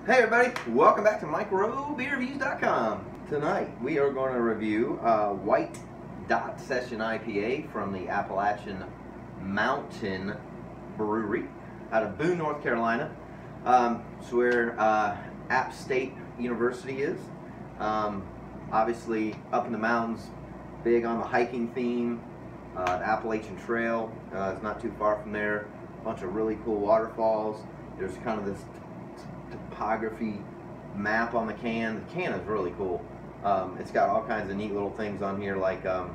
Hey everybody, welcome back to microbeerreviews.com. Tonight we are going to review White Dot Session IPA from the Appalachian Mountain Brewery out of Boone, North Carolina. It's where App State University is. Obviously up in the mountains, big on the hiking theme. The Appalachian Trail is not too far from there. A bunch of really cool waterfalls. There's kind of this topography map on the can. The can is really cool. It's got all kinds of neat little things on here, like it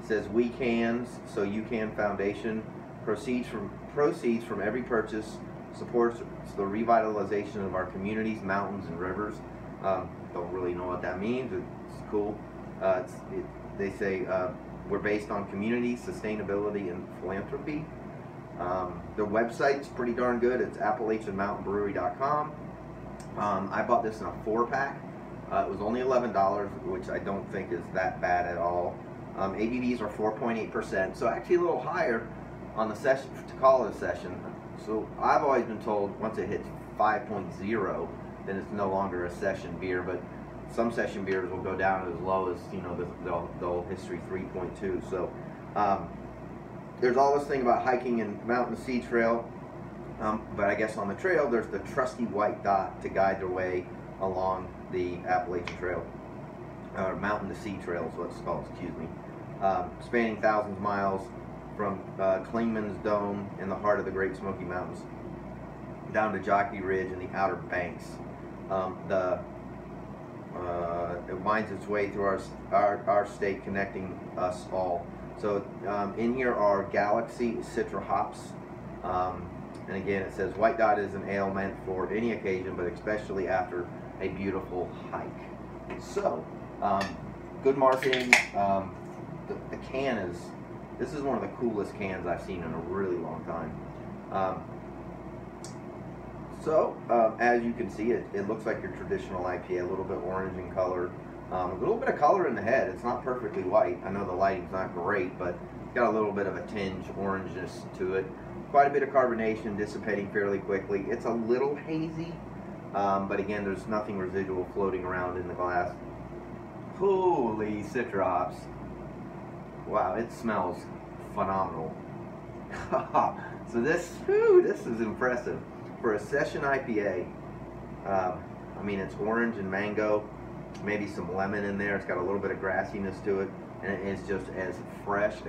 says "We Cans, So You Can Foundation. Proceeds from every purchase supports the revitalization of our communities, mountains, and rivers." Don't really know what that means. It's cool. They say we're based on community, sustainability, and philanthropy. Their website's pretty darn good. It's AppalachianMountainBrewery.com. I bought this in a 4-pack. It was only $11, which I don't think is that bad at all. ABVs are 4.8%, so actually a little higher on the session to call it a session. So I've always been told once it hits 5.0, then it's no longer a session beer. But some session beers will go down as low as, you know, the old history 3.2. So there's all this thing about hiking and mountain to sea trail, but I guess on the trail there's the trusty white dot to guide their way along the Appalachian Trail, or mountain to sea trail is what it's called, excuse me, spanning thousands of miles from Clingman's Dome in the heart of the Great Smoky Mountains down to Jockey Ridge and the Outer Banks. It winds its way through our state, connecting us all. So in here are Galaxy and Citra hops, and again it says White Dot is an ale meant for any occasion, but especially after a beautiful hike. So good marketing. The can this is one of the coolest cans I've seen in a really long time. As you can see, it looks like your traditional IPA, a little bit orange in color. A little bit of color in the head. It's not perfectly white. I know the lighting's not great, but it's got a little bit of a tinge orangeness to it. Quite a bit of carbonation, dissipating fairly quickly. It's a little hazy, but again, there's nothing residual floating around in the glass. Holy Citra hops. Wow, it smells phenomenal. So this is impressive. For a session IPA, I mean, it's orange and mango, maybe some lemon in there. It's got a little bit of grassiness to it, and it's just as fresh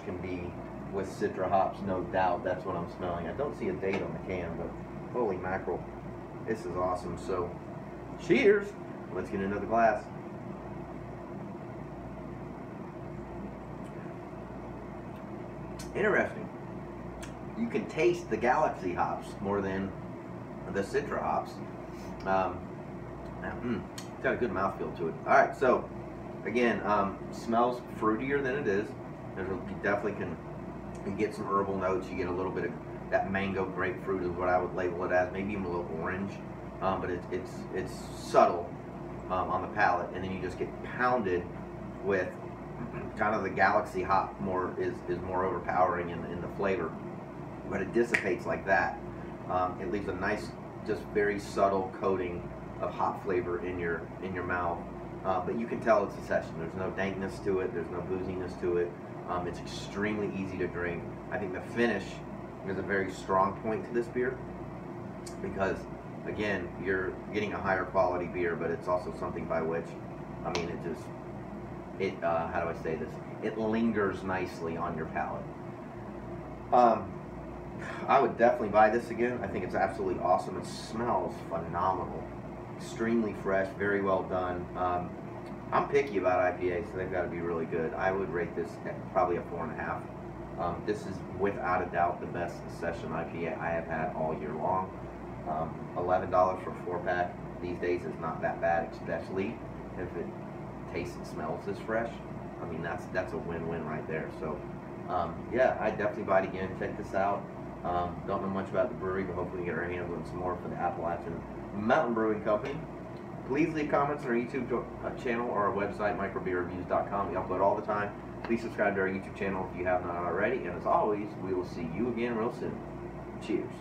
can be with Citra hops, no doubt. That's what I'm smelling. I don't see a date on the can, but holy mackerel, this is awesome. So cheers. Let's get another glass. Interesting. You can taste the Galaxy hops more than the Citra hops. It's got a good mouthfeel to it. Alright, so again, smells fruitier than it is. You definitely can get some herbal notes. You get a little bit of that mango grapefruit is what I would label it as, maybe even a little orange, but it's subtle on the palate, and then you just get pounded with kind of the Galaxy hop is more overpowering in the flavor, but it dissipates like that. It leaves a nice, just very subtle coating of hop flavor in your mouth, but you can tell it's a session. There's no dankness to it. There's no booziness to it. It's extremely easy to drink. I think the finish is a very strong point to this beer, because again, you're getting a higher quality beer, but it's also something by which, I mean, how do I say this? It lingers nicely on your palate. I would definitely buy this again. I think it's absolutely awesome. It smells phenomenal. Extremely fresh, very well done. I'm picky about IPAs, so they've got to be really good. I would rate this at probably a 4.5. This is without a doubt the best session IPA I have had all year long. $11 for a 4-pack these days is not that bad, especially if it tastes and smells this fresh. I mean, that's a win-win right there. So yeah, I'd definitely buy it again. Check this out. Don't know much about the brewery, but hopefully we get our hands on some more for the Appalachian Mountain Brewing Company. Please leave comments on our YouTube channel or our website, microbeerreviews.com. We upload all the time. Please subscribe to our YouTube channel if you have not already. And as always, we will see you again real soon. Cheers.